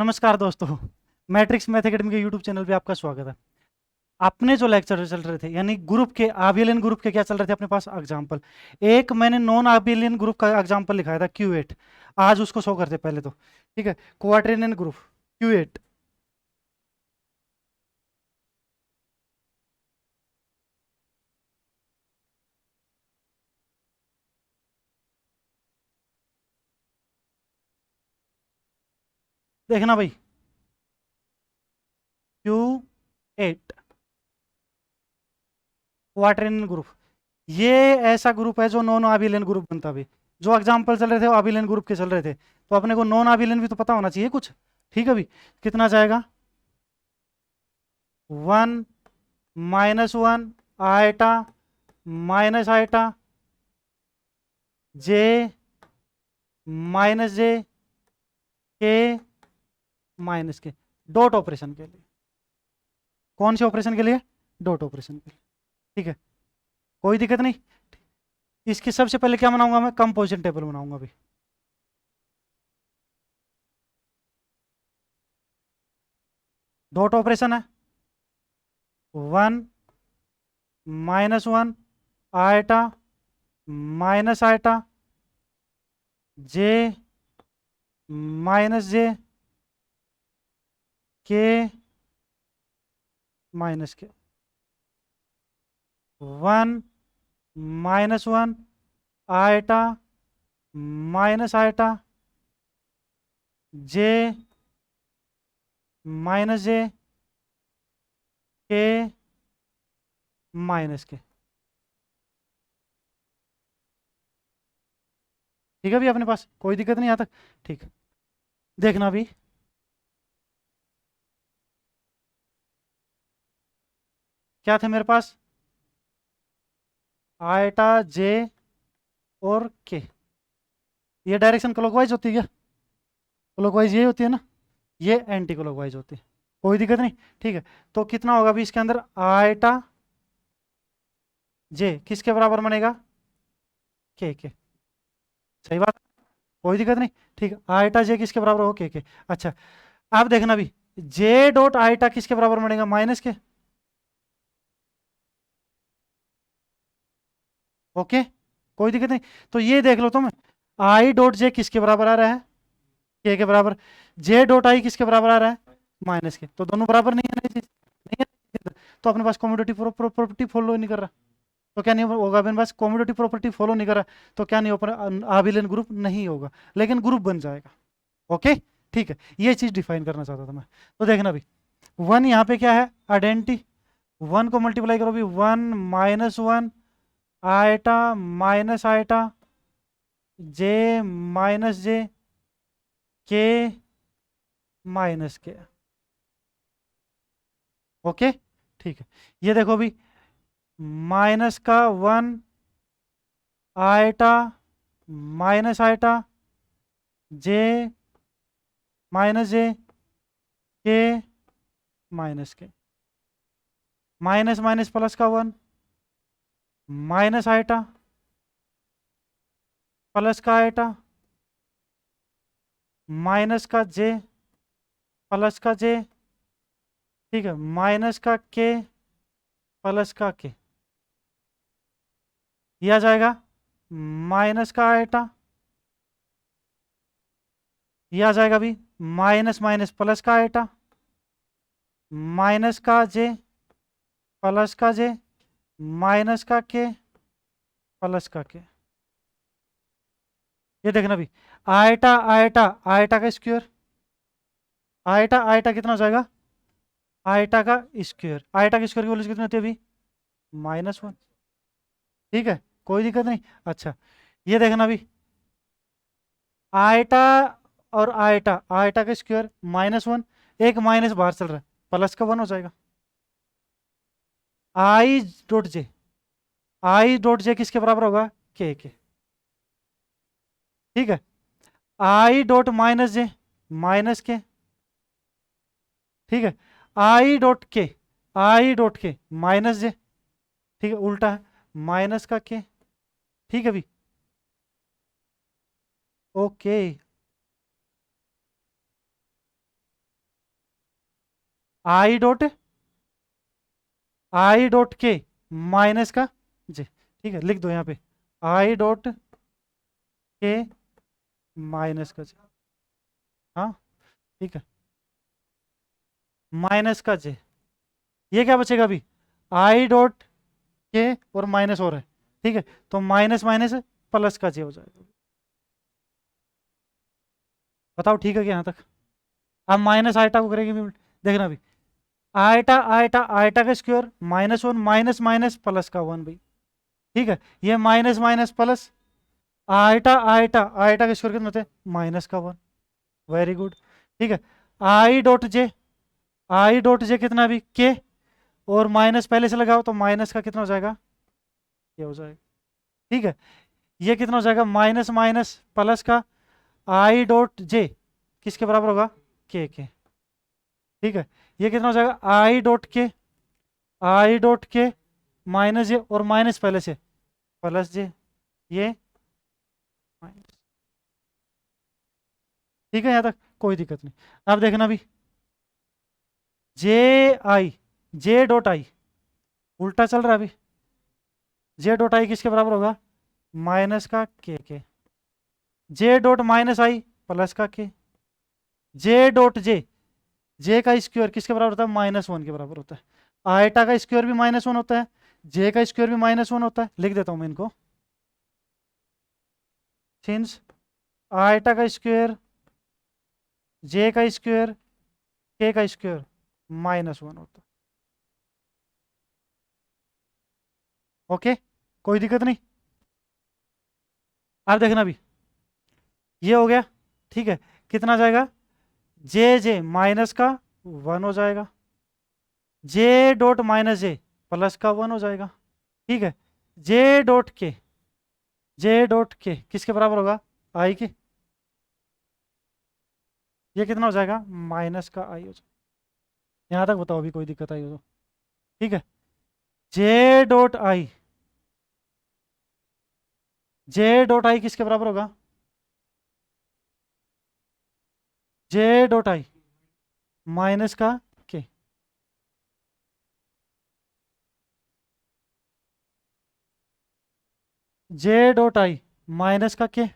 नमस्कार दोस्तों। Matrix math academy के यूट्यूब चैनल पे आपका स्वागत है। अपने जो लेक्चर चल रहे थे यानी ग्रुप के आबिलियन ग्रुप के क्या चल रहे थे अपने पास एग्जांपल। एक मैंने नॉन आबिलियन ग्रुप का एग्जांपल लिखाया था Q8। आज उसको शो करते पहले तो। ठीक है, क्वाड्रेनियन ग्रुप Q8। देखना भाई, Q8 क्वाड्रेनियन ग्रुप, ये ऐसा ग्रुप है जो नॉन आबिलियन ग्रुप बनता भी। जो एग्जांपल चल रहे थे वो आबिलियन ग्रुप के चल रहे थे, तो अपने को नॉन आबिलियन भी तो पता होना चाहिए कुछ। ठीक है भाई, कितना जाएगा 1 - 1 आयटा माइनस आयटा जे माइनस जे के माइनस के, डॉट ऑपरेशन के लिए। कौन से ऑपरेशन के लिए? डॉट ऑपरेशन के लिए। ठीक है, कोई दिक्कत नहीं। इसके सबसे पहले क्या बनाऊंगा मैं? कंपोजिशन टेबल बनाऊंगा अभी। डॉट ऑपरेशन है 1 - 1 आयटा माइनस आयटा जे माइनस जे के माइनस के। 1 - 1 आयटा माइनस आयटा जे माइनस जे के माइनस के। ठीक है भी अपने पास कोई दिक्कत नहीं आता। ठीक है, देखना भी। क्या थे मेरे पास? आयटा जे और के। ये डायरेक्शन क्लॉकवाइज होती है क्या? क्लॉकवाइज ये होती है ना, ये एंटी क्लॉकवाइज होती है। कोई दिक्कत नहीं। ठीक है, तो कितना होगा अभी इसके अंदर? आयटा जे किसके बराबर बनेगा? के। सही बात, कोई दिक्कत नहीं। ठीक है, आयटा जे किसके बराबर हो? के। अच्छा, अब देखना भी, जे डॉट आयटा किसके बराबर बनेगा? माइनस के। ओके, कोई दिक्कत नहीं। तो ये देख लो तुम, आई डॉट जे किसके बराबर आ रहा है? के बराबर। जे डॉट आई किसके बराबर आ रहा है? माइनस के। तो दोनों बराबर नहीं है ना ये चीज? नहीं है, तो अपने पास कम्यूटेटिव प्रॉपर्टी फॉलो नहीं कर रहा। तो क्या नहीं होगा अपने पास? कम्यूटेटिव प्रॉपर्टी फॉलो नहीं कर रहा, तो क्या नहीं होगा? आबिलियन ग्रुप नहीं होगा, लेकिन ग्रुप बन जाएगा। ओके, ठीक है, ये चीज डिफाइन करना चाहता था मैं। तो देखना भी, वन यहाँ पे क्या है? आइडेंटिटी। वन को मल्टीप्लाई करो भी, 1 - 1 आयटा माइनस आयटा जे माइनस जे के माइनस के। ओके, ठीक है, ये देखो भी, माइनस का 1 आयटा माइनस आयटा जे माइनस जे के माइनस के। माइनस माइनस प्लस का 1 - आयटा प्लस का आयटा माइनस का जे प्लस का जे। ठीक है, माइनस का के प्लस का के। यह आ जाएगा माइनस का आयटा, यह आ जाएगा भी माइनस माइनस प्लस का आयटा माइनस का जे प्लस का जे माइनस का के प्लस का के। ये देखना भी, आयटा आयटा आयटा का स्क्वायर, आयटा आयटा कितना हो जाएगा? आयटा का स्क्वायर। आयटा के स्क्वायर की वैल्यू कितनी होती है अभी? -1। ठीक है, कोई दिक्कत नहीं। अच्छा, ये देखना भी, आयटा और आयटा, आयटा का स्क्वायर -1, एक माइनस बाहर चल रहा है, प्लस का 1 हो जाएगा। आई डॉट जे, आई डॉट जे किसके बराबर होगा? के। ठीक है, I dot minus J minus के। ठीक है, आई डॉट के, आई डॉट के माइनस जे। ठीक है, उल्टा है, माइनस का के। ठीक है भी, ओके। आई डॉट के माइनस का जे, ठीक है, लिख दो यहाँ पे आई डॉट के माइनस का जे। हाँ, ठीक है, माइनस का जे। ये क्या बचेगा अभी? आई डॉट के और माइनस और है, ठीक है, तो माइनस माइनस प्लस का जे हो जाएगा। बताओ ठीक है क्या यहाँ तक? अब माइनस आइटा को करेंगे भी उल्ट। देखना अभी, आइटा आइटा आइटा का square minus one minus minus plus का वन भाई, ठीक है, ये minus minus plus, iota iota iota का स्क्वायर कितना होता है? माइनस का वन। वेरी गुड, ठीक है। आई डॉट जे कितना अभी? के, और माइनस पहले से लगाओ तो माइनस का कितना हो जाएगा? ये हो जाएगा, ठीक है। ये कितना हो जाएगा? माइनस माइनस प्लस का आई डॉट जे किसके बराबर होगा? के, ठीक है। ये कितना हो जाएगा? आई डॉट के माइनस जे, और माइनस पहले से प्लस जे, ये माइनस, ठीक है, यहाँ तक कोई दिक्कत नहीं। अब देखना भी, जे आई, जे डॉट आई उल्टा चल रहा है अभी। जे डॉट आई किसके बराबर होगा? माइनस का के, जे डॉट माइनस आई प्लस का के, जे डॉट जे का स्क्वायर किसके बराबर होता है? माइनस वन के बराबर होता है। आयटा का स्क्वायर भी माइनस वन होता है, जे का स्क्वायर भी माइनस वन होता है। लिख देता हूं मैं इनको, सिंस आयटा का स्क्वायर, जे का स्क्वायर, के का स्क्वायर माइनस वन होता है। ओके, कोई दिक्कत नहीं। अब देखना भी, ये हो गया, ठीक है। कितना जाएगा? जे माइनस का वन हो जाएगा, जे डॉट माइनस जे प्लस का वन हो जाएगा, ठीक है। जे डॉट के, जे डॉट के किसके बराबर होगा? आई के। ये कितना हो जाएगा? माइनस का आई हो जाएगा। यहाँ तक बताओ अभी कोई दिक्कत आई हो तो? ठीक है, जे डॉट आई, जे डॉट आई किसके बराबर होगा? जे डॉट आई माइनस का के, जे डॉट आई माइनस का के,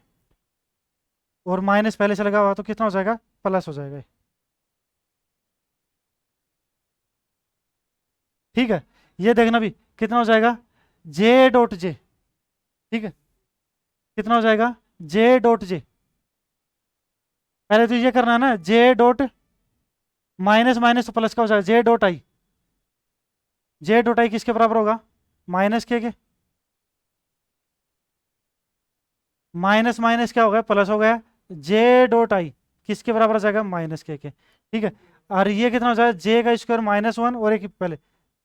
और माइनस पहले से लगा हुआ तो कितना हो जाएगा? प्लस हो जाएगा, ठीक है। ये देखना भी कितना हो जाएगा? जे डॉट जे, ठीक है, कितना हो जाएगा? जे डॉट जे, पहले तो ये करना है ना, जे डॉट माइनस माइनस तो प्लस का हो जाएगा, जे डॉट आई, जे डॉट आई किसके बराबर होगा? माइनस के, माइनस माइनस क्या हो गया? प्लस हो गया। जे डॉट आई किसके बराबर आ जाएगा? माइनस के, ठीक है। और ये कितना हो जाएगा? जे का स्क्वायर माइनस वन, और एक पहले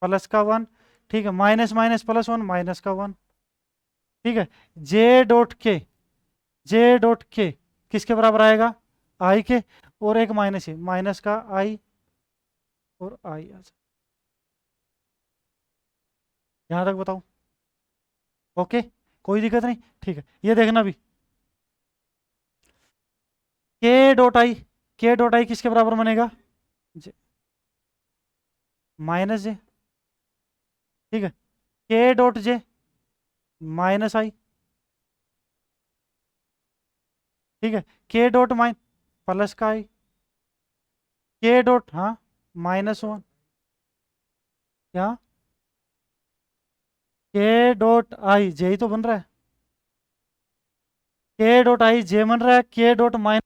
प्लस का वन, ठीक है, minus minus plus one minus का वन, ठीक है। जे डॉट के, जे डॉट के किसके बराबर आएगा? आई के, और एक माइनस है, माइनस का आई, और आई आ जाए। यहाँ तक बताओ? ओके, कोई दिक्कत नहीं, ठीक है। ये देखना भी, के डॉट आई, के डॉट आई किसके बराबर बनेगा? जे माइनस जे, ठीक है, के डॉट जे माइनस आई, ठीक है, के डॉट माइन प्लस का आई, के डॉट, हाँ, माइनस वन, क्या? के डॉट आई जे ही तो बन रहा है, के डॉट आई जे बन रहा है, के डॉट माइनस,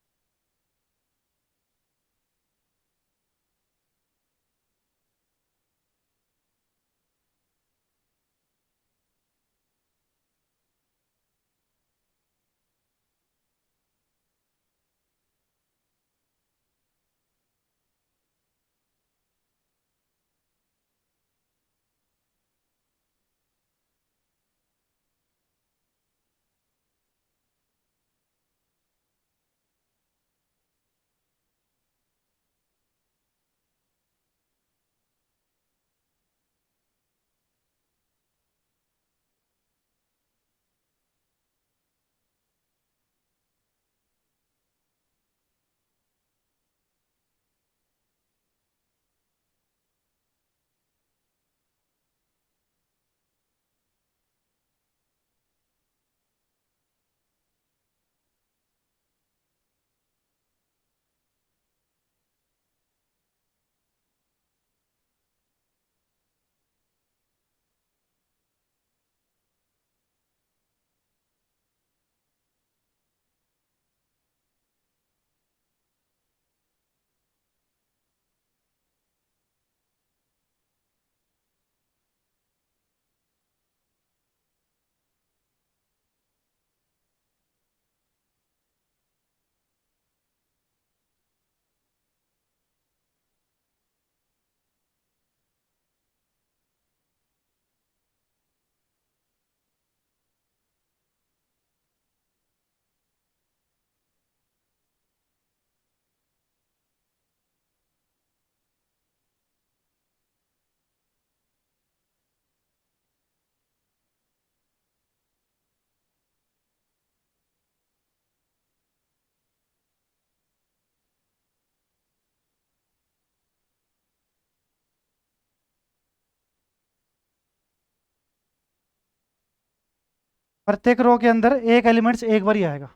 प्रत्येक रो के अंदर एक एलिमेंट्स एक बार ही आएगा।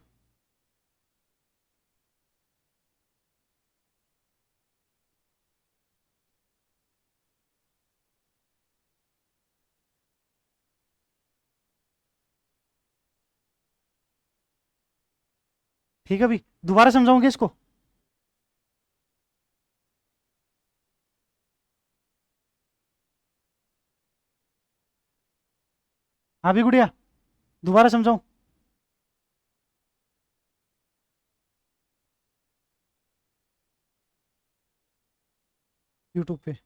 ठीक है भाई, दोबारा समझाऊंगे इसको। हाँ भी गुड़िया, दोबारा समझाऊं? यूट्यूब पे।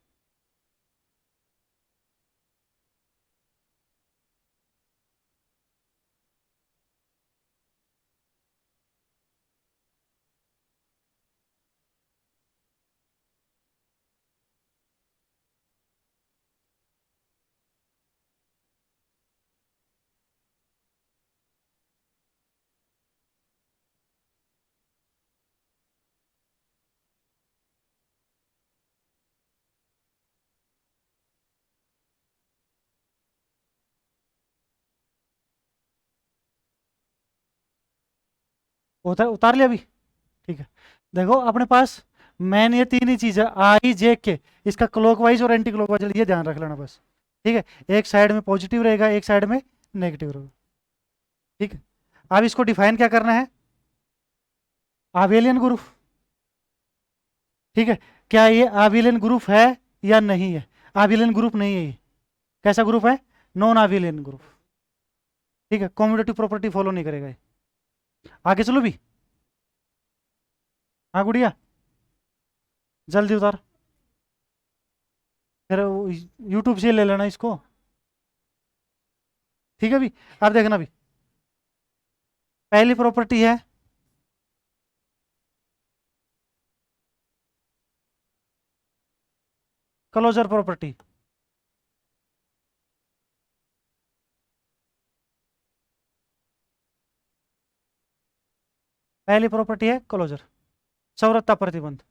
उतार लिया अभी? ठीक है। देखो अपने पास मैन ये तीन ही चीज है, आई जे के। इसका क्लॉकवाइज और एंटी क्लॉकवाइज ये ध्यान रख लेना बस। ठीक है, एक साइड में पॉजिटिव रहेगा, एक साइड में नेगेटिव रहेगा। ठीक है। अब इसको डिफाइन क्या करना है? आबेलियन ग्रुप। ठीक है। क्या ये आबेलियन ग्रुप है या नहीं है? आबेलियन ग्रुप नहीं है ये। कैसा ग्रुप है? Non abelian group. ठीक है, कॉम्यूटेटिव प्रॉपर्टी फॉलो नहीं करेगा ये। आगे चलो भी। हाँ गुड़िया, जल्दी उतार। फिर यूट्यूब से ले लेना इसको। ठीक है भी। अब देखना भी, पहली प्रॉपर्टी है क्लोजर प्रॉपर्टी। पहली प्रॉपर्टी है क्लोजर, संवृत्ता प्रतिबंध।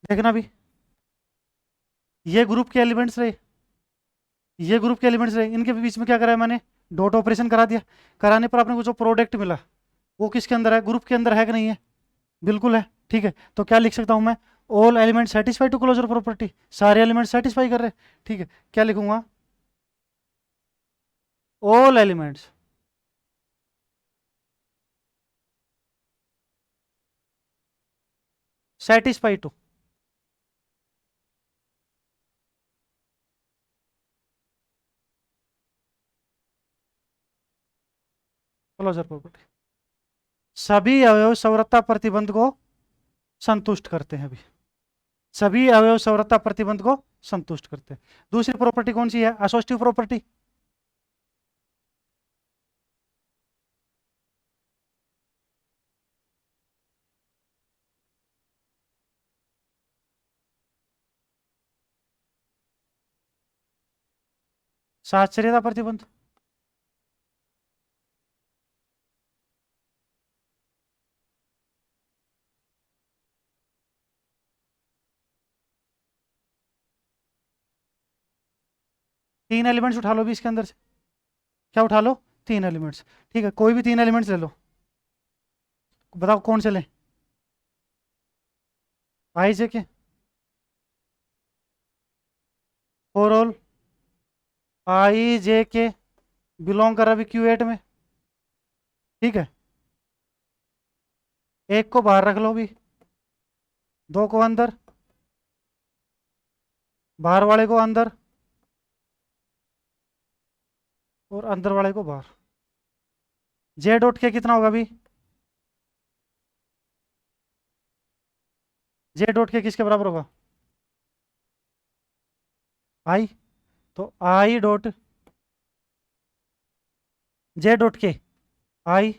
देखना भी, ये ग्रुप के एलिमेंट्स रहे, ये ग्रुप के एलिमेंट्स रहे, इनके बीच में क्या करा है मैंने? डॉट ऑपरेशन करा दिया। कराने पर आपने को जो प्रोडक्ट मिला वो किसके अंदर है? ग्रुप के अंदर है कि नहीं है? बिल्कुल है। ठीक है, तो क्या लिख सकता हूं मैं? All element satisfy to closure property. सारे एलिमेंट सेटिस्फाई कर रहे हैं। ठीक है, क्या लिखूंगा? All elements satisfy to closure property. सभी अवयव संवृत्ता प्रतिबंध को संतुष्ट करते हैं अभी। सभी अवयव संवृत्ता प्रतिबंध को संतुष्ट करते हैं। दूसरी प्रॉपर्टी कौन सी है? असोस्टिव प्रॉपर्टी। साहचर्यता प्रतिबंध। तीन एलिमेंट्स उठा लो भी इसके अंदर से। क्या उठा लो? तीन एलिमेंट्स। ठीक है, कोई भी तीन एलिमेंट्स ले लो। बताओ कौन से लें? आई जे के। फोर ऑल आई जे के बिलोंग कर रहा भी क्यू एट में। ठीक है, एक को बाहर रख लो भी, दो को अंदर, बाहर वाले को अंदर और अंदर वाले को बाहर। जे डॉट के कितना होगा भी? जे डॉट के किसके बराबर होगा? आई। तो आई डॉट जे डॉट आई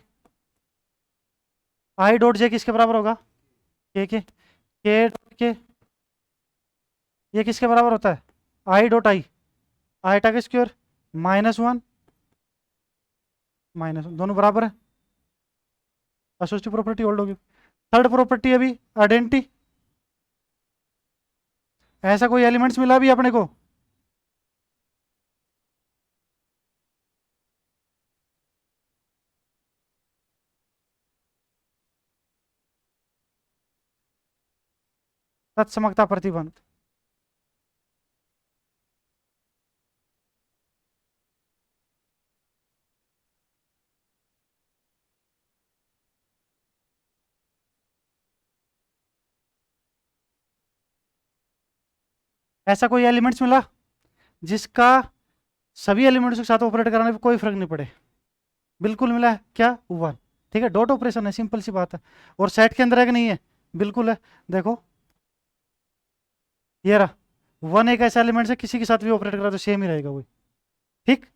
आई डॉट जे किसके बराबर होगा? के डॉट के ये किसके बराबर होता है? आई डॉट आई, आईटा का स्क्वायर माइनस वन माइनस 1 दोनों बराबर है, एसोसिएटिव प्रॉपर्टी होल्ड होगी। थर्ड प्रॉपर्टी अभी आइडेंटिटी, ऐसा कोई एलिमेंट्स मिला भी अपने को? तत्समकता प्रतिबंध। ऐसा कोई एलिमेंट्स मिला जिसका सभी एलिमेंट्स के साथ ऑपरेट कराने पे कोई फर्क नहीं पड़े? बिल्कुल मिला है, क्या? 1। ठीक है, डॉट ऑपरेशन है, सिंपल सी बात है। और सेट के अंदर है कि नहीं है? बिल्कुल है। देखो ये रहा, 1 एक ऐसा एलिमेंट है किसी के साथ भी ऑपरेट करा तो सेम ही रहेगा वो। ठीक।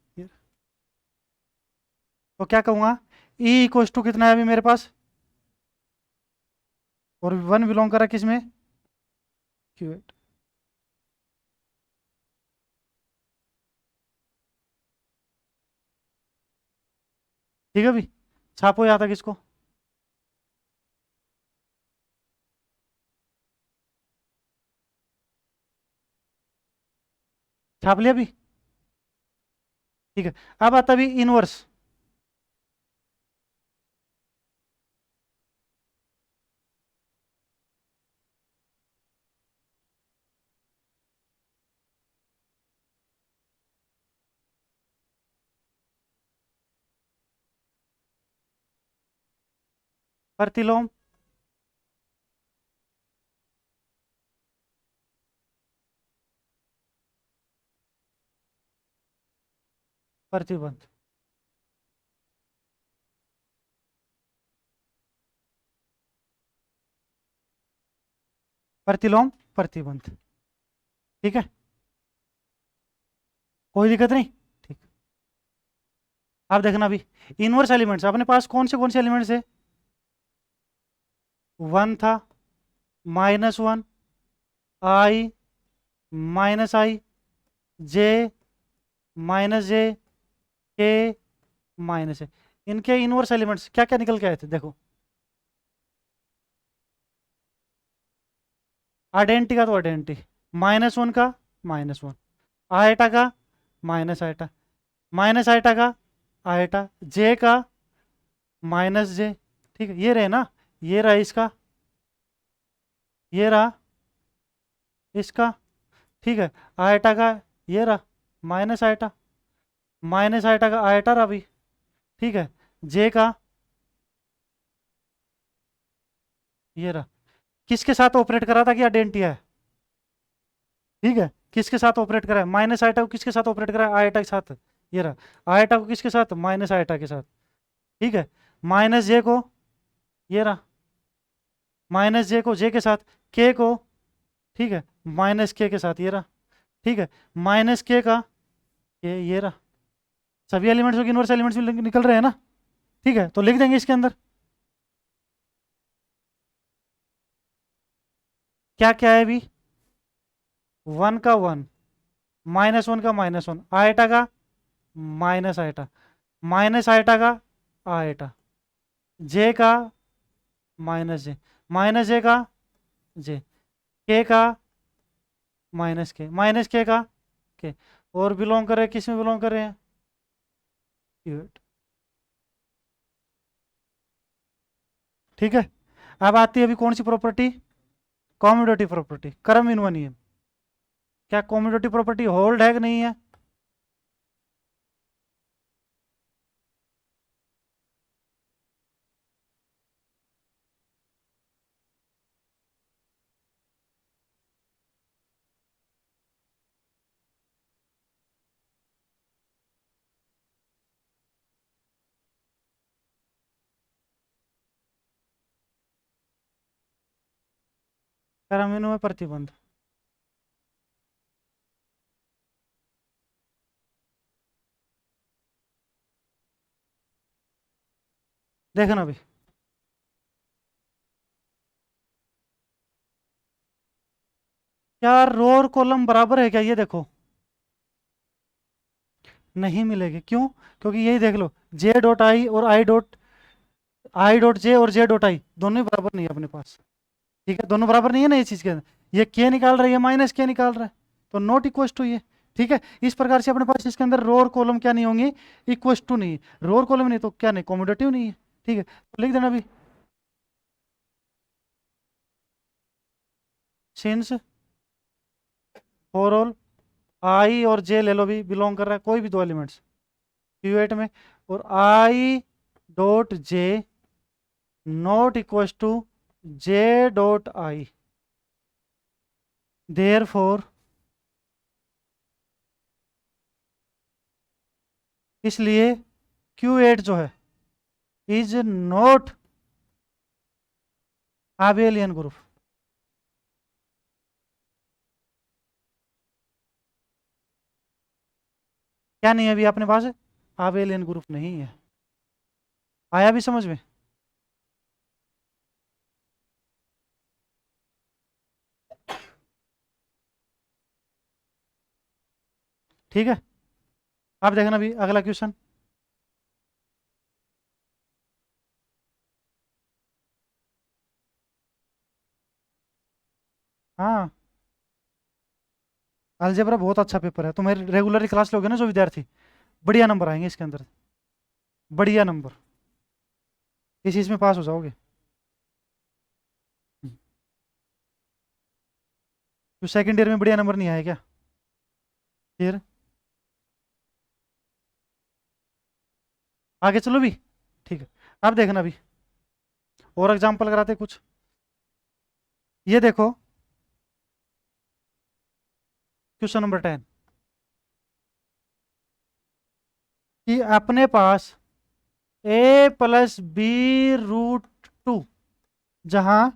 तो क्या कहूंगा, ई इक्वस टू कितना है अभी मेरे पास, और 1 बिलोंग करा किस में? Q8। ठीक है अभी, छापो यहाँ तक इसको। छाप लिया अभी? ठीक है। अब आता अभी इनवर्स। प्रतिलोम। प्रतिबंध। प्रतिलोम प्रतिबंध। ठीक है, कोई दिक्कत नहीं। ठीक। अब देखना अभी इनवर्स एलिमेंट्स अपने पास कौन से एलिमेंट्स है? 1 था, -1, आई, -i, जे, -j, के, -a। इनके इनवर्स एलिमेंट्स क्या क्या निकल के आए थे देखो। आइडेंटिटी का तो आइडेंटिटी, -1 का -1, आयटा का माइनस आयटा, माइनस आयटा का आयटा, जे का -j। ठीक है, ये रहे ना, ये रहा इसका, ये रहा इसका। ठीक है, आयटा का ये रहा माइनस आयटा, माइनस आयटा का आयटा रहा भी। ठीक है, जे का ये रहा। किसके साथ ऑपरेट करा था कि आइडेंटिटी है? ठीक है, किसके साथ ऑपरेट करा है? माइनस आयटा को किसके साथ ऑपरेट करा है? आयटा के साथ। ये रहा आयटा को किसके साथ? माइनस आयटा के साथ। ठीक है, माइनस जे को ये रहा, माइनस जे को जे के साथ, के को ठीक है माइनस के साथ ये रहा। ठीक है, माइनस के का ये रहा। सभी एलिमेंट्स के इनवर्स एलिमेंट्स भी निकल रहे हैं ना? ठीक है, तो लिख देंगे इसके अंदर क्या क्या है अभी। 1 का 1, -1 का -1, आयटा का माइनस आयटा, माइनस आयटा का आयटा, जे का -j, -j का जे, के का -k का के। और बिलोंग कर रहे हैं, किस में बिलोंग कर रहे हैं? Q8। ठीक है, अब आती है अभी कौन सी प्रॉपर्टी? कॉम्यूटेटिव प्रॉपर्टी, क्रम इनवा नियम। क्या कॉम्यूटेटिव प्रॉपर्टी होल्ड है कि नहीं है? क्रम इनवा प्रतिबंध। देखना अभी, क्या रो और कॉलम बराबर है क्या? ये देखो, नहीं मिलेगी, क्यों? क्योंकि यही देख लो, जे डॉट आई और आई डॉट जे और जे डॉट आई दोनों ही बराबर नहीं है अपने पास। ठीक है, दोनों बराबर नहीं है ना ये चीज़ के अंदर। ये के निकाल रहा है, ये माइनस के निकाल रहा है, तो नॉट इक्वल टू ये। ठीक है, इस प्रकार से अपने पास इसके अंदर रो और कॉलम क्या नहीं होंगे, इक्वल टू नहीं। रो और कॉलम नहीं तो क्या नहीं, कॉमोडेटिव नहीं है। ठीक है, तो लिख देना अभी, सिंस फॉर ऑल आई और जे ले लो भी बिलोंग कर रहा है कोई भी दो एलिमेंट्स Q8 में, और i dot j not equal to j dot i, therefore इसलिए Q8 जो है इज नॉट आबेलियन ग्रुप। क्या नहीं है अभी अपने पास? आबेलियन ग्रुप नहीं है। आया भी समझ में? ठीक है, आप देखना भी अगला क्वेश्चन। हाँ, अलजेब्रा बहुत अच्छा पेपर है, तुम्हें रेगुलरली क्लास लोगे ना जो विद्यार्थी, बढ़िया नंबर आएंगे इसके अंदर, बढ़िया नंबर, इस चीज में पास हो जाओगे। तो सेकंड ईयर में बढ़िया नंबर नहीं आए क्या? फिर आगे चलो भी। ठीक है, अब देखना भी, और एग्जाम्पल कराते कुछ। ये देखो, क्वेश्चन नंबर 10, कि अपने पास ए प्लस बी रूट टू, जहां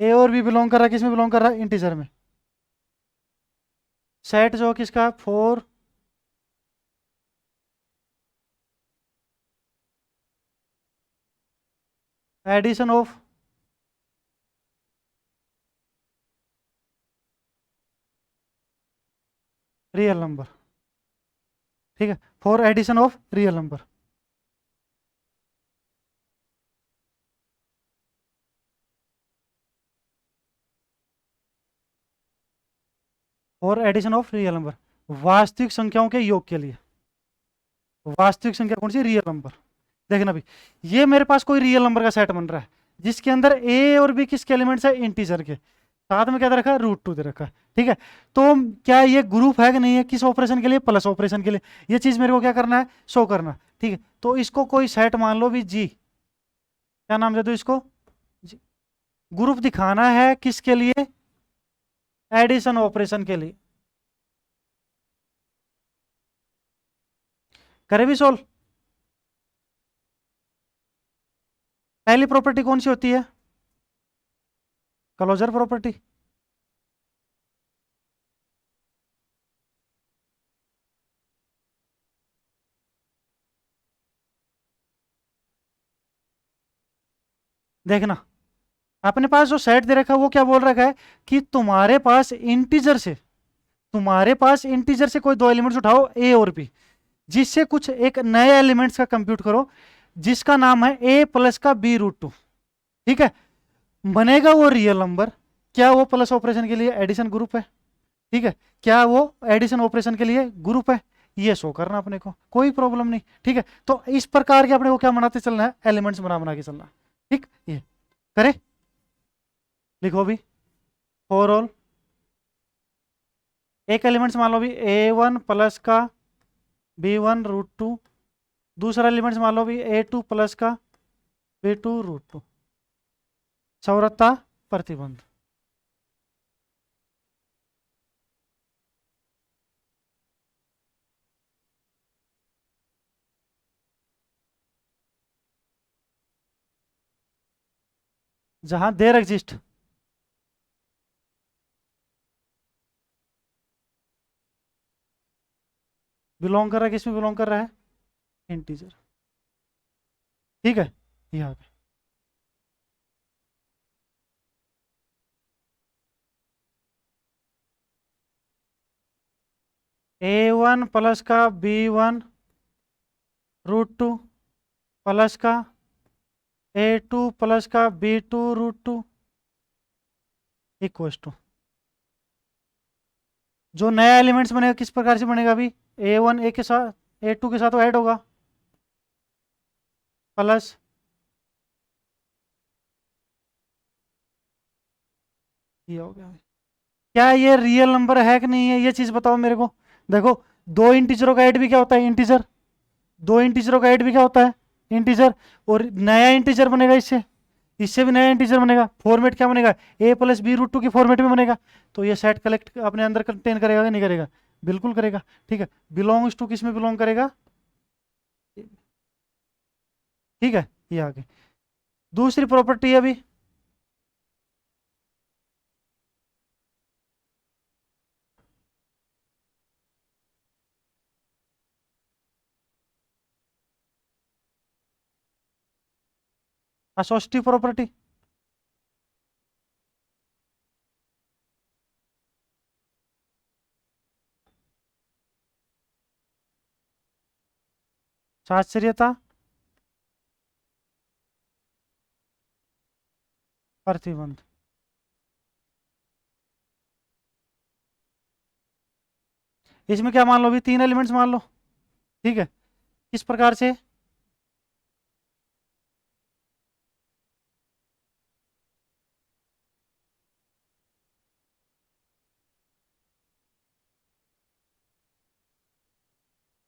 ए और बी बिलोंग कर रहा है, किस में बिलोंग कर रहा है? इंटीजर में। सेट जो किसका? For addition of real number. ठीक है, for addition of real number, और एडिशन ऑफ रियल नंबर, वास्तविक संख्याओं के योग के लिए। वास्तविक संख्या कौन सी? Real number. देखना भी, ये मेरे पास कोई रियल नंबर का सेट बन रहा है जिसके अंदर ए और बी किसके एलिमेंट्स है? इंटीजर के। साथ में क्या दे रखा है? रूट टू दे रखा है। ठीक है, तो क्या ये ग्रुप है कि नहीं है? किस ऑपरेशन के लिए? प्लस ऑपरेशन के लिए। ये चीज मेरे को क्या करना है? शो करना। ठीक है, तो इसको कोई सेट मान लो भी जी, क्या नाम दे दो इसको? जी। ग्रुप दिखाना है किसके लिए? एडिशन ऑपरेशन के लिए। करे भी सोल्व। पहली प्रॉपर्टी कौन सी होती है? Closure property. देखना, अपने पास जो सेट दे रखा है वो क्या बोल रखा है कि तुम्हारे पास इंटीजर से कोई दो एलिमेंट्स उठाओ, ए और बी, जिससे कुछ एक नए एलिमेंट्स का कंप्यूट करो जिसका नाम है ए प्लस का बी रूट टू। ठीक है, बनेगा वो रियल नंबर। क्या वो प्लस ऑपरेशन के लिए एडिशन ग्रुप है? ठीक है, क्या वो एडिशन ऑपरेशन के लिए ग्रुप है? ये शो करना अपने को, कोई प्रॉब्लम नहीं। ठीक है, तो इस प्रकार के अपने को क्या बनाते चलना है? एलिमेंट्स बना बना के चलना। ठीक, ये करे, लिखो भी, फॉर ऑल, एक एलिमेंट्स मान लो भी A1 प्लस का B1 रूट टू, दूसरा एलिमेंट्स मान लो भी A2 प्लस का B2 रूट टू। चौरत्ता प्रतिबंध। जहां देर एग्जिस्ट, बिलोंग कर रहा है, किस में बिलोंग कर रहा है? इंटीजर। ठीक है, ये आ गया। A1 प्लस का B1 √2 प्लस का A2 प्लस का B2 √2 इक्वल्स टू, जो नया एलिमेंट्स बनेगा किस प्रकार से बनेगा अभी, A1 ए के साथ A2 के साथ तो ऐड होगा, प्लस ये हो गया। क्या ये रियल नंबर है कि नहीं है, ये चीज बताओ मेरे को। देखो, दो इंटीजरों का ऐड भी क्या होता है, इंटीजर। दो इंटीजरों का ऐड भी क्या होता है, इंटीजर। और नया इंटीजर बनेगा इससे, इससे भी नया इंटीजर बनेगा। फॉर्मेट क्या बनेगा, A+B√2 की फॉर्मेट में बनेगा। तो ये सेट कलेक्ट अपने अंदर कंटेन करेगा कि नहीं करेगा, बिल्कुल करेगा। ठीक है, बिलोंग्स टू किस में बिलोंग करेगा, ठीक है। ये आगे दूसरी प्रॉपर्टी है अभी, असोस्टिव प्रॉपर्टी। साहचर्यता, प्रतिबंध। इसमें क्या मान लो, अभी तीन एलिमेंट्स मान लो, ठीक है। किस प्रकार से,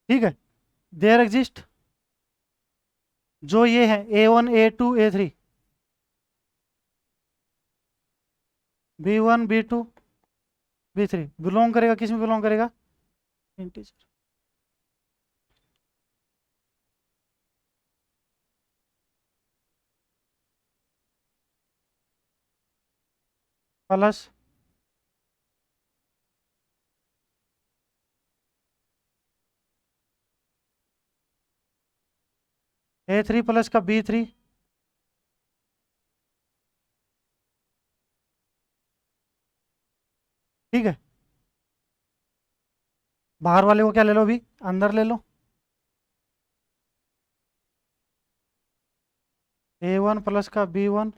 ठीक है। देयर एग्जिस्ट, जो ये है A1 A2 A3, B1 B2 B3 belong करेगा, किस में बिलोंग करेगा, इंटीजर। प्लस A3 प्लस का B3, ठीक है। बाहर वाले को क्या ले लो, अभी अंदर ले लो, A1 प्लस का B1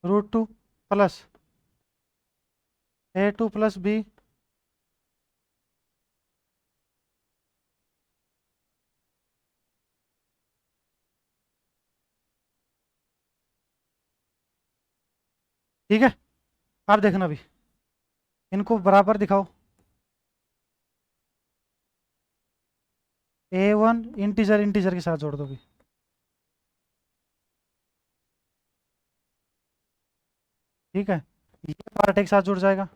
√2 plus A2 plus B, ठीक है। आप देखना अभी, इनको बराबर दिखाओ। A1 इंटीजर इंटीजर के साथ जोड़ दो अभी, ठीक है। ये पार्ट एक साथ जुड़ जाएगा,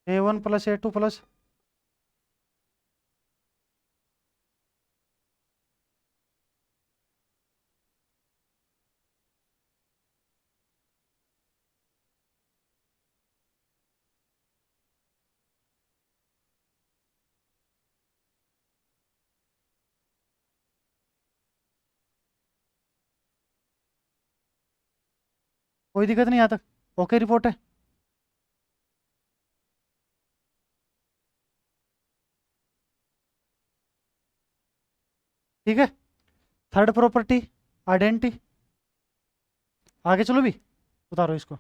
A1 प्लस A2 प्लस, कोई दिक्कत नहीं आता, ओके रिपोर्ट है। ठीक है। Third property, identity. आगे चलो भी, उतारो इसको।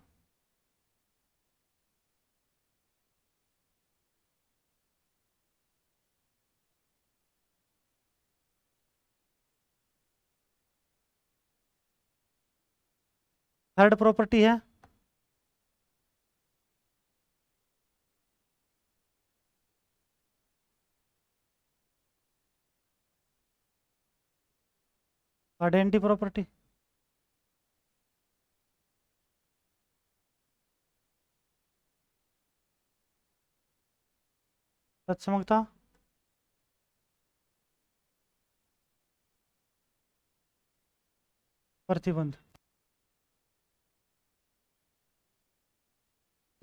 थर्ड प्रॉपर्टी है आइडेंटिटी प्रॉपर्टी। तत्समकता, प्रतिबंध,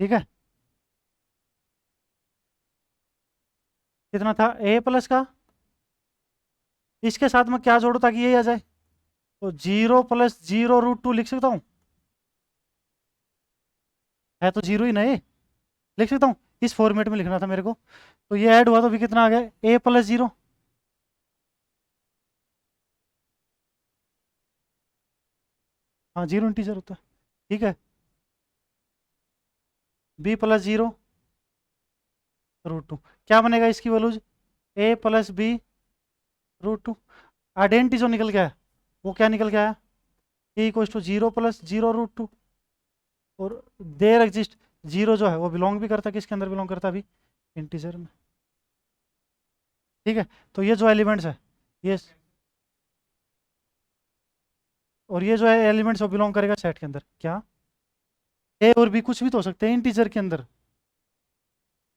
ठीक है। कितना था A प्लस का, इसके साथ में क्या जोड़ो ताकि यही आ जाए? तो 0 + 0√2 लिख सकता हूँ। है तो जीरो ही ना ये, लिख सकता हूँ। इस फॉर्मेट में लिखना था मेरे को। तो ये ऐड हुआ तो भी कितना आ गया? a + 0। हाँ, जीरो इंटीजर होता है। ठीक है। b + 0√2 क्या बनेगा इसकी वैल्यूज? a + b√2। आइडेंटिटी जो निकल गया है वो क्या निकल गया है? a = 0 + 0√2। और देयर एग्जिस्ट, जीरो जो है वो बिलोंग भी करता है, किसके अंदर बिलोंग करता है अभी? इंटीजर में। ठीक है। तो ये जो एलिमेंट्स है, ये और ये जो है एलिमेंट्स वो बिलोंग करेगा सेट के अंदर। क्या? ए और बी कुछ भी तो हो सकते हैं इंटीजर के अंदर।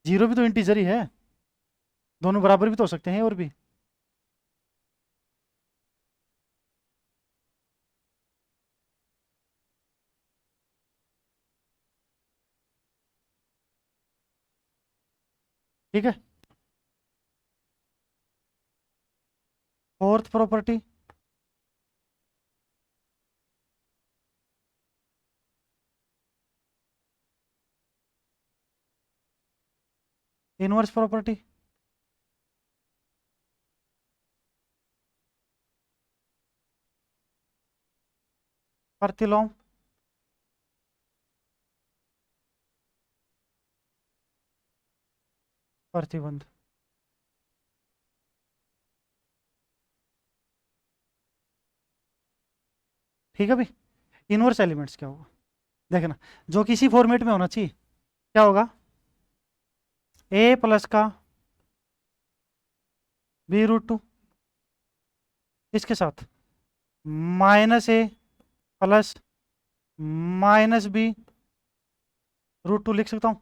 जीरो भी तो इंटीजर ही है। दोनों बराबर भी तो हो सकते हैं, ए और बी। ठीक है। Fourth property, inverse property. प्रतिलोम। प्रतिबंध। ठीक है भाई। इनवर्स एलिमेंट्स क्या होगा? देखना, जो किसी फॉर्मेट में होना चाहिए, क्या होगा? a+ का b√2, इसके साथ -a+ -b√2 लिख सकता हूँ।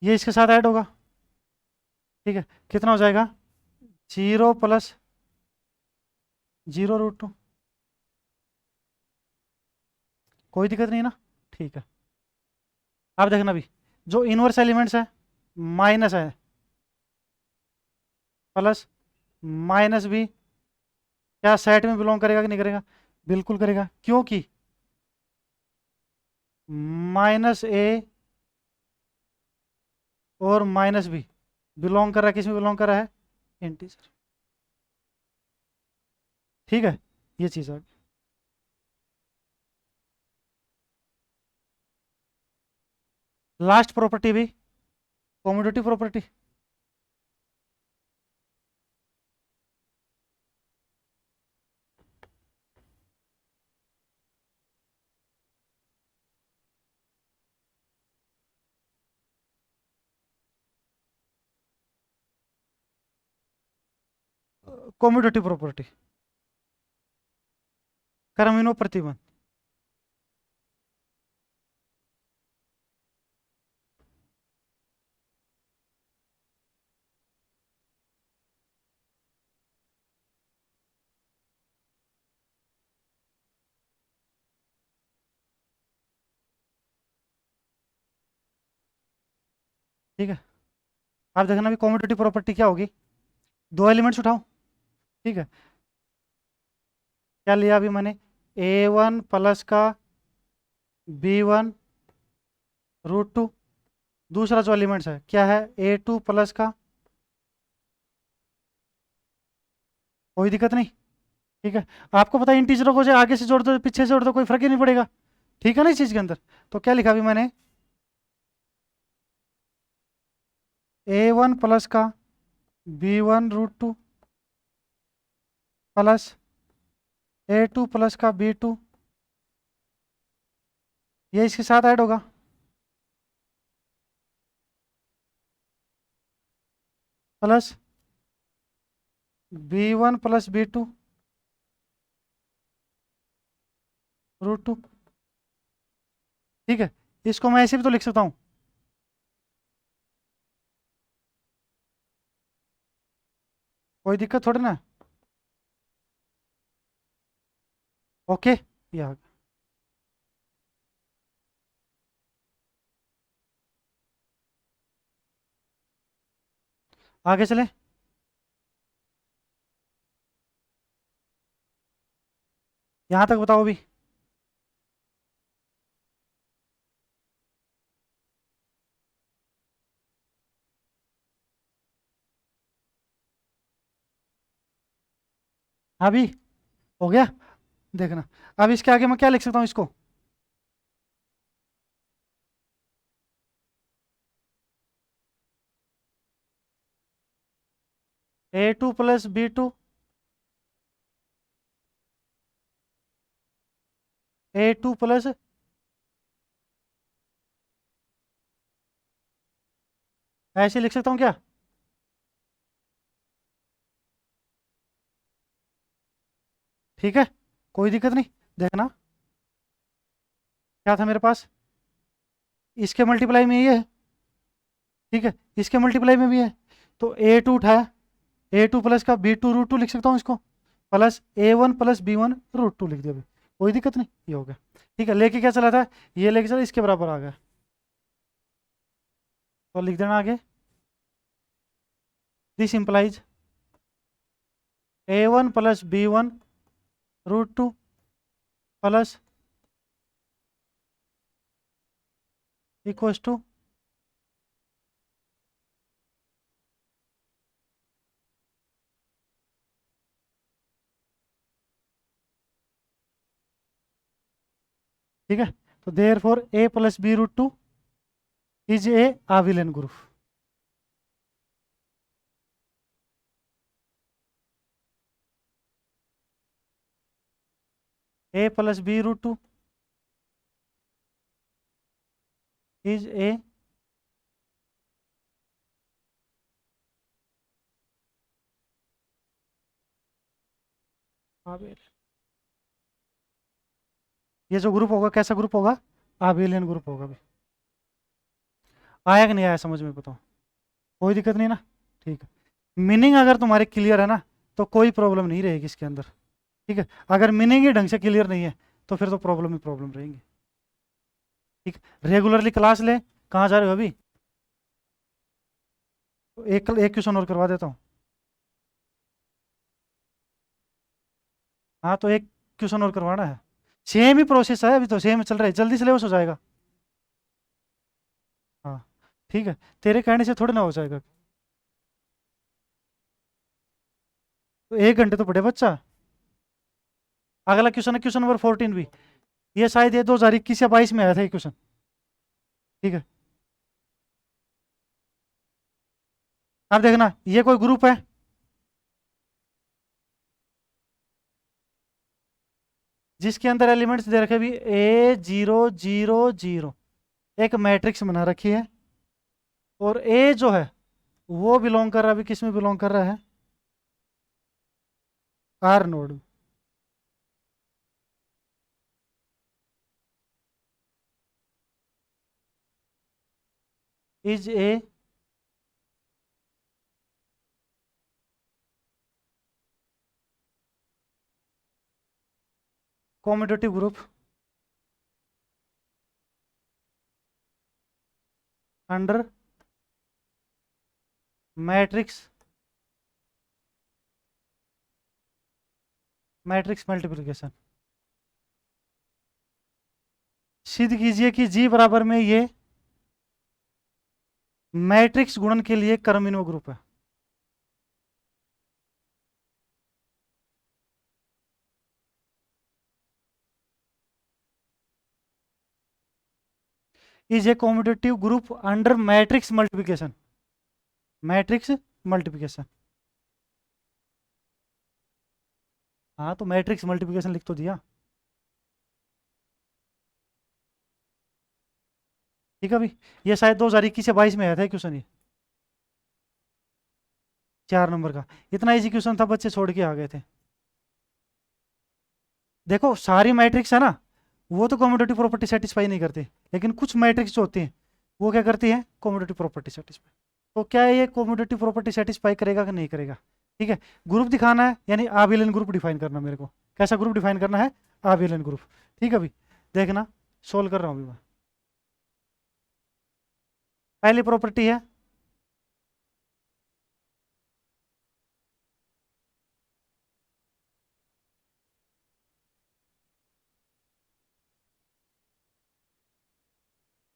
ये इसके साथ ऐड होगा। ठीक है। कितना हो जाएगा? 0 + 0√2। कोई दिक्कत नहीं ना? ठीक है। अब देखना भी, जो इनवर्स एलिमेंट्स है, माइनस है, प्लस, -b, क्या सेट में बिलोंग करेगा कि नहीं करेगा? बिल्कुल करेगा, क्योंकि -a और -b बिलोंग कर रहा है, किस में बिलोंग कर रहा है? इंटीजर। ठीक है। ये चीज़ है। लास्ट प्रॉपर्टी भी कॉम्यूटेटिव प्रॉपर्टी। कॉम्यूटेटिव प्रॉपर्टी, कर्मिनो प्रतिबंध। ठीक है। आप देखना भी कॉम्यूटेटिव प्रॉपर्टी क्या होगी? दो एलिमेंट्स उठाओ। ठीक है। क्या लिया अभी मैंने? a1+ का b1√2। दूसरा जो एलिमेंट्स है क्या है? a2+ का। कोई दिक्कत नहीं। ठीक है। आपको पता है इंटीजरों को जो आगे से जोड़ दो पीछे से जोड़ दो कोई फर्क ही नहीं पड़ेगा। ठीक है ना इस चीज के अंदर? तो क्या लिखा अभी मैंने? a1+ का b1√2 प्लस a2+ का b2, ये इसके साथ ऐड होगा। Plus b1 + b2 √2। ठीक है। इसको मैं ऐसे भी तो लिख सकता हूँ। कोई दिक्कत थोड़ी ना है। ओके। ये आ गया। आगे चले। यहाँ तक बताओ अभी। अभी हो गया। देखना, अब इसके आगे मैं क्या लिख सकता हूँ इसको। A2 plus B2, A2 plus, ऐसे लिख सकता हूँ क्या? ठीक है, कोई दिक्कत नहीं। देखना, क्या था मेरे पास, इसके मल्टीप्लाई में ये है। ठीक है, इसके मल्टीप्लाई में भी है। तो A2 उठाया, A2 प्लस का B2 रूट टू लिख सकता हूँ इसको, plus A1 plus B1 root to लिख दिया अभी। कोई दिक्कत नहीं, ये हो गया। ठीक है, लेके क्या चला था, ये लेके चला इसके बराबर आ गया। तो लिख देना आगे, this implies A1 plus B1 root two plus equals to, ठीक है। तो therefore A plus B root two is a abelian group. A plus B root two is a abel, ये जो ग्रुप होगा कैसा ग्रुप होगा, आविलियन group होगा। अभी आया कि नहीं आया समझ में, बताओ। कोई दिक्कत नहीं ना, ठीक है। मीनिंग अगर तुम्हारे क्लियर है ना, तो कोई प्रॉब्लम नहीं रहेगी इसके अंदर। ठीक है, अगर मीनिंग ही ढंग से क्लियर नहीं है, तो फिर तो प्रॉब्लम ही प्रॉब्लम रहेंगी। ठीक, रेगुलरली क्लास ले। कहाँ जा रहे हो अभी? तो एक क्वेश्चन और करवा देता हूँ। हाँ, तो एक क्वेश्चन और करवाना है। सेम ही प्रोसेस है, अभी तो सेम चल रहा है, जल्दी सिलेबस हो जाएगा। हाँ, ठीक है, तेरे कहने से थोड़ी ना हो जाएगा। तो 1 घंटे तो पढ़े बच्चा। अगला क्वेश्चन है क्वेश्चन नंबर 14 भी। ये शायद ये 2021 या 22 में आया था ये क्वेश्चन। ठीक है, अब देखना, ये कोई ग्रुप है जिसके अंदर एलिमेंट्स दे रखे भी A0 0 0, एक मैट्रिक्स बना रखी है। और ए जो है वो बिलोंग कर रहा है, अभी किस में बिलोंग कर रहा है, R nought. Is a commutative group under matrix, matrix multiplication. सिद्ध कीजिए कि जी बराबर में ये मैट्रिक्स गुणन के लिए कर्मिनो ग्रुप है। Is a commutative group under matrix multiplication, matrix multiplication. हाँ, तो मैट्रिक्स मल्टीप्लिकेशन लिख तो दिया। ठीक है, अभी ये शायद 2021 या 22 में आया था क्वेश्चन ये, 4 नंबर का। इतना इजी क्वेश्चन था, बच्चे छोड़ के आ गए थे। देखो, सारी मैट्रिक्स है ना, वो तो कॉम्यूटेटिव प्रॉपर्टी सेटिस्फाई नहीं करती, लेकिन कुछ मैट्रिक्स जो होती हैं वो क्या करती है, कॉम्यूटेटिव प्रॉपर्टी सेटिस्फाई। तो क्या ये कॉम्यूटेटिव प्रॉपर्टी सेटिस्फाई करेगा कि नहीं करेगा? ठीक है, ग्रुप दिखाना है, यानी आबिलियन ग्रुप डिफाइन करना मेरे को। कैसा ग्रुप डिफाइन करना है? आबिलियन ग्रुप। ठीक है, अभी देखना, सोल्व कर रहा हूँ अभी मैं। पहली प्रॉपर्टी है,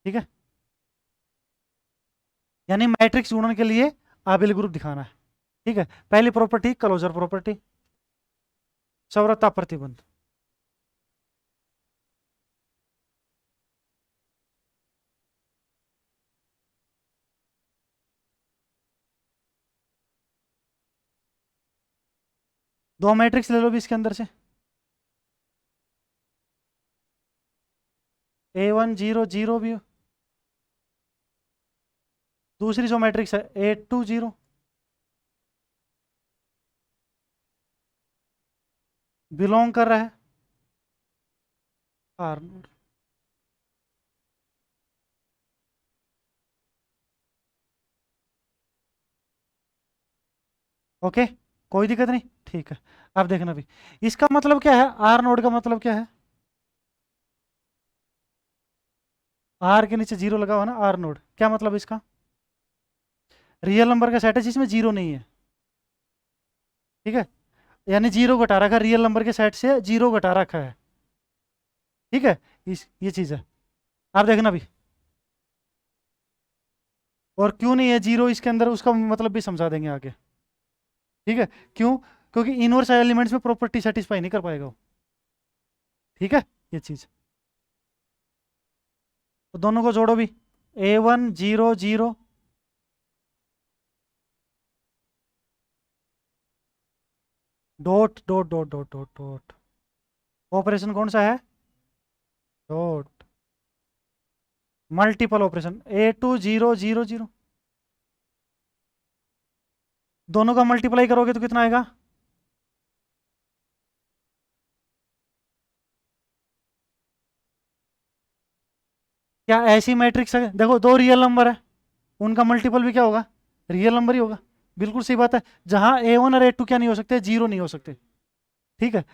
ठीक है, यानी मैट्रिक्स गुणन के लिए आबेल ग्रुप दिखाना है। ठीक है, पहली प्रॉपर्टी क्लोजर प्रॉपर्टी, चौरता प्रतिबंध। दो मैट्रिक्स ले लो भी इसके अंदर से, A1 0 0 भी हो, दूसरी जो मैट्रिक्स है A2 0 बिलोंग कर रहा है आर नोड। ओके, कोई दिक्कत नहीं, ठीक है। अब देखना भी, इसका मतलब क्या है, आर नोड का मतलब क्या है, आर के नीचे जीरो लगा हुआ ना, आर नोड क्या मतलब इसका, रियल नंबर का सेट है जिसमें जीरो नहीं है। ठीक है, यानी जीरो घटा रखा है, रियल नंबर के सेट से जीरो घटा रखा है। ठीक है, इस ये चीज़ है। आप देखना भी, और क्यों नहीं है जीरो इसके अंदर उसका मतलब भी समझा देंगे आगे। ठीक है, क्यों, क्योंकि इनवर्स एलिमेंट्स में प्रॉपर्टी सेटिस्फाई नहीं कर पाएगा वो। ठीक है, ये चीज़, तो दोनों को जोड़ो भी, A1 0 0 dot dot dot dot dot dot, operation कौन सा है, डॉट, मल्टीपल ऑपरेशन A2 0 0 0, दोनों का मल्टीप्लाई करोगे तो कितना आएगा, क्या ऐसी मैट्रिक्स है, देखो दो रियल नंबर है, उनका मल्टीपल भी क्या होगा, रियल नंबर ही होगा। बिल्कुल सही बात है, जहां A1 और A2 क्या नहीं हो सकते, जीरो नहीं हो सकते। ठीक है,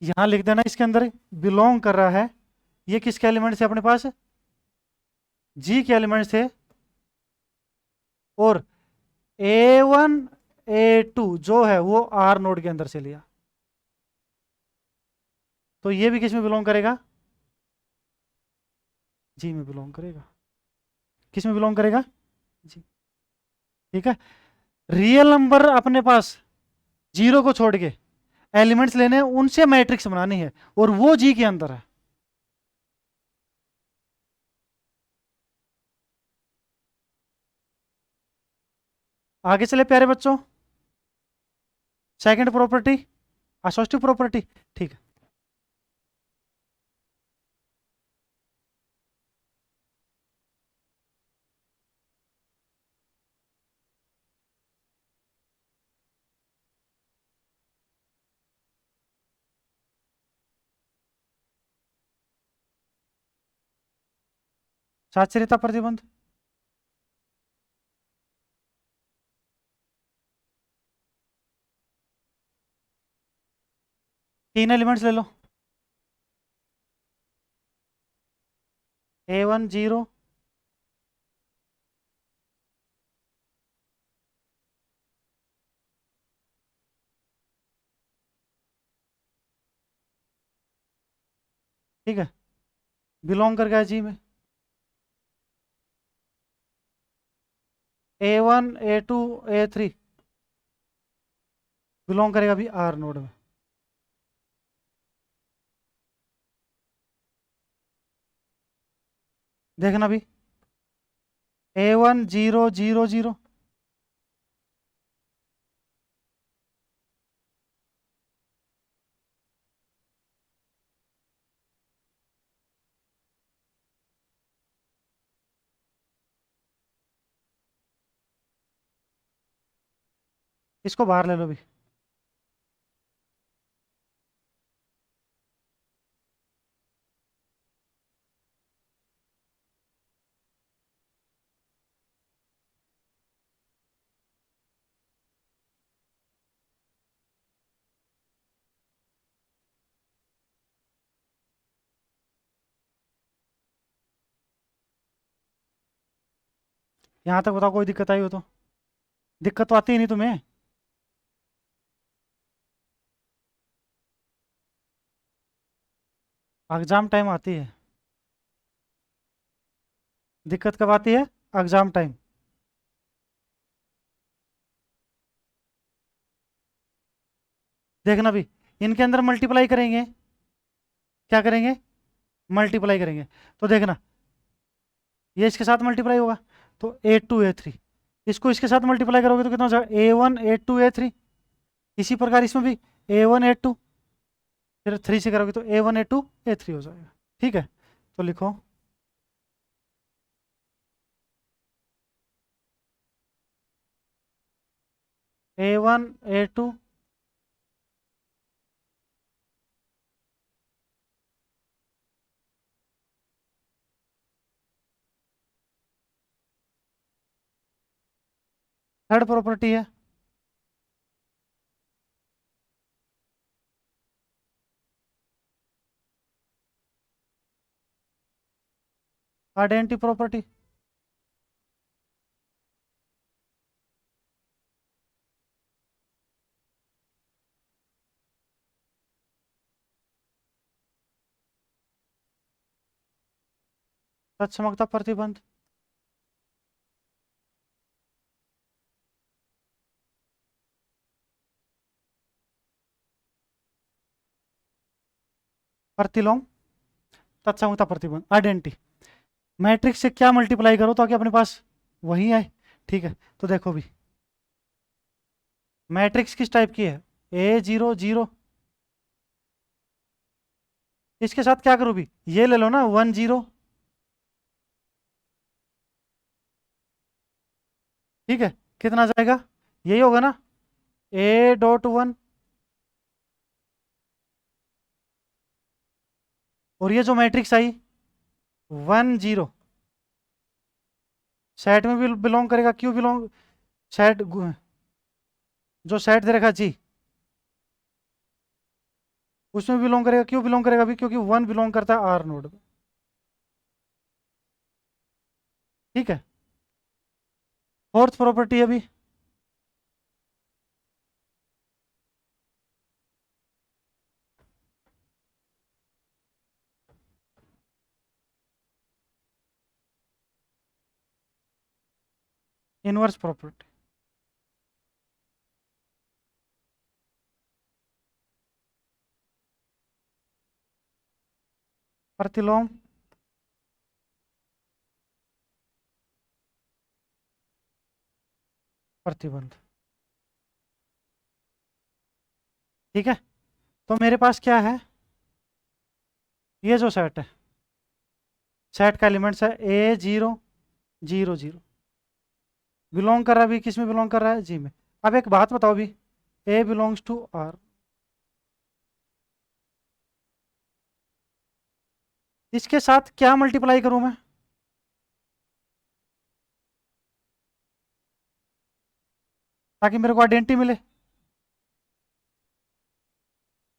यहां लिख देना इसके अंदर बिलोंग कर रहा है, ये किसके एलिमेंट थे अपने पास, जी के एलिमेंट थे, और A1 A2 जो है वो आर नोड के अंदर से लिया, तो ये भी किस में बिलोंग करेगा, जी में बिलोंग करेगा, किस में बिलोंग करेगा, जी। ठीक है, रियल नंबर अपने पास जीरो को छोड़ के एलिमेंट्स लेने हैं, उनसे मैट्रिक्स बनानी है, और वो जी के अंदर है। आगे चले प्यारे बच्चों, सेकंड प्रॉपर्टी, असोस्टिव प्रॉपर्टी। ठीक है, साचरिता प्रतिबंध। तीन एलिमेंट्स ले लो, A1 0, ठीक है, बिलोंग कर गया जी में, A1 A2 A3 बिलोंग करेगा भी आर नोड में। देखना भी, A1 0 0 0, इसको बाहर ले लो भी। यहाँ तक बताओ, कोई दिक्कत आई हो तो, दिक्कत तो आती ही नहीं तुम्हें। एग्जाम टाइम आती है। दिक्कत कब आती है? Exam time. देखना भी, इनके अंदर मल्टीप्लाई करेंगे, क्या करेंगे? मल्टीप्लाई करेंगे। तो देखना, ये इसके साथ मल्टीप्लाई होगा, तो A2 A3, इसको इसके साथ मल्टीप्लाई करोगे तो कितना हो जाएगा? A1 A2 A3। इसी प्रकार इसमें भी A1 A2, फिर 3 से करोगे तो A1 A2 A3 हो जाएगा। ठीक है, तो लिखो A1 A2, थर्ड प्रॉपर्टी है। Identity property. तत्समकता प्रतिबंध। प्रतिलोम। तत्समकता प्रतिबंध, आइडेंटिटी। मैट्रिक्स से क्या मल्टीप्लाई करो ताकि अपने पास वही आए। ठीक है, तो देखो भी, मैट्रिक्स किस टाइप की है? A0 0। इसके साथ क्या करूँ भी, ये ले लो ना, 1 0। ठीक है, कितना जाएगा? यही होगा ना, A.1। और ये जो मैट्रिक्स आई 1 0, सेट में भी बिलोंग करेगा, क्यों बिलोंग, सेट, जो सेट दे रखा जी, उसमें बिलोंग करेगा, क्यों बिलोंग करेगा भी, क्योंकि 1 बिलोंग करता है R नोड में। ठीक है, फोर्थ प्रॉपर्टी अभी, इनवर्स प्रॉपर्टी। प्रतिलोम। प्रतिबंध। ठीक है, तो मेरे पास क्या है, ये जो सेट है, सेट का एलिमेंट्स है A0 0 0, बिलोंग कर रहा है भी, किस में बिलोंग कर रहा है? जी में। अब एक बात बताओ भी, A बिलोंग्स टू R, इसके साथ क्या मल्टीप्लाई करूं मैं ताकि मेरे को आइडेंटिटी मिले?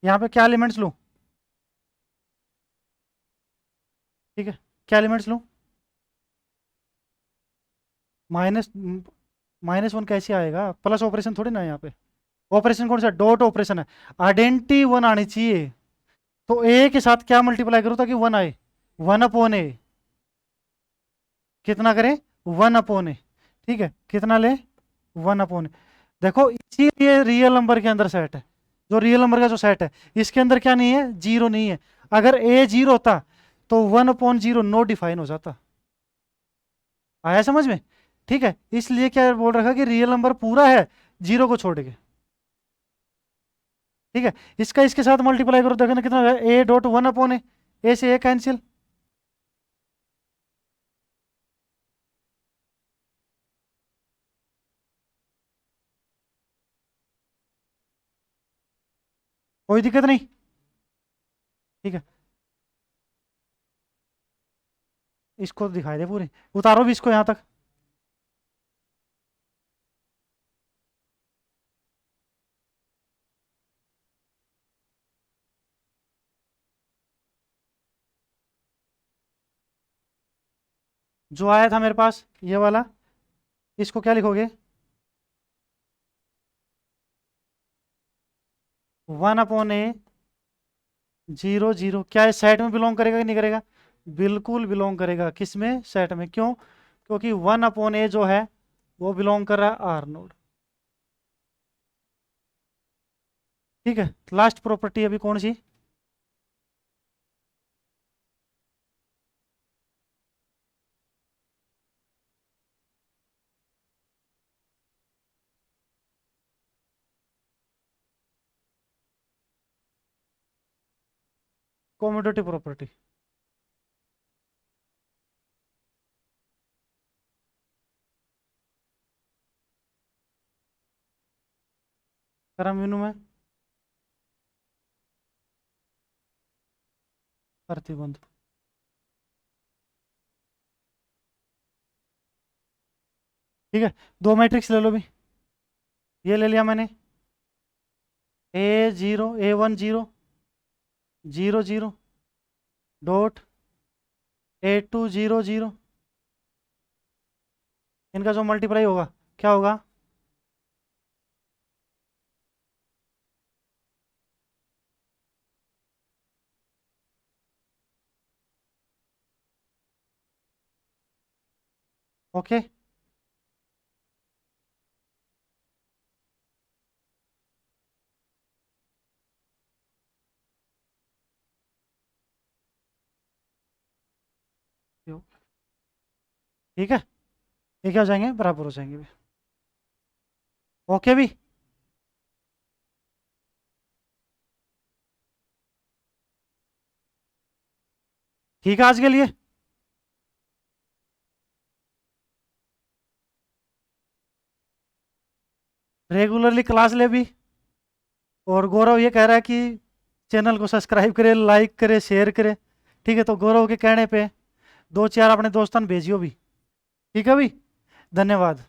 यहाँ पे क्या एलिमेंट्स लूं? ठीक है, क्या एलिमेंट्स लूं? माइनस, -1 कैसे आएगा? प्लस ऑपरेशन थोड़ी ना है यहाँ पे। ऑपरेशन कौन सा? डॉट ऑपरेशन है। आइडेंटिटी 1 आनी चाहिए, तो ए के साथ क्या मल्टीप्लाई करूं ताकि 1 आए? 1/A। कितना करें? 1/A। ठीक है, कितना ले? 1/A। देखो, इसीलिए रियल नंबर के अंदर सेट है, जो रियल नंबर का जो सेट है, इसके अंदर क्या नहीं है? 0 नहीं है। अगर A 0 होता तो 1/0 नो डिफाइन हो जाता। आया समझ में? ठीक है, इसलिए क्या बोल रखा कि रियल नंबर पूरा है, 0 को छोड़ के। ठीक है, इसका इसके साथ मल्टीप्लाई करो, देखना कितना A.1/A। ए से ए कैंसिल। कोई दिक्कत नहीं। ठीक है, इसको दिखाई दे पूरी, उतारो भी इसको यहां तक। जो आया था मेरे पास ये वाला, इसको क्या लिखोगे? 1/A 0 0, क्या है? सेट में बिलोंग करेगा कि नहीं करेगा? बिल्कुल बिलोंग करेगा, किसमें, सेट में। क्यों? क्योंकि 1/a जो है वो बिलोंग कर रहा है आर नोड। ठीक है, लास्ट प्रॉपर्टी अभी कौन सी? Commutative property. करा मीनू में प्रतिबंध। ठीक है, दो मैट्रिक्स ले लो भी। ये ले लिया मैंने, A0 A10 00 डॉट A200। इनका जो मल्टीप्लाई होगा क्या होगा? ओके। ठीक है, ये क्या हो जाएंगे, बराबर हो जाएंगे भी। ओके भी। ठीक है आज के लिए। रेगुलरली क्लास ले भी। और गौरव ये कह रहा है कि चैनल को सब्सक्राइब करे, लाइक करे, शेयर करे। ठीक है, तो गौरव के कहने पे दो चार अपने दोस्तों भेजियो भी। ठीक है भी। धन्यवाद।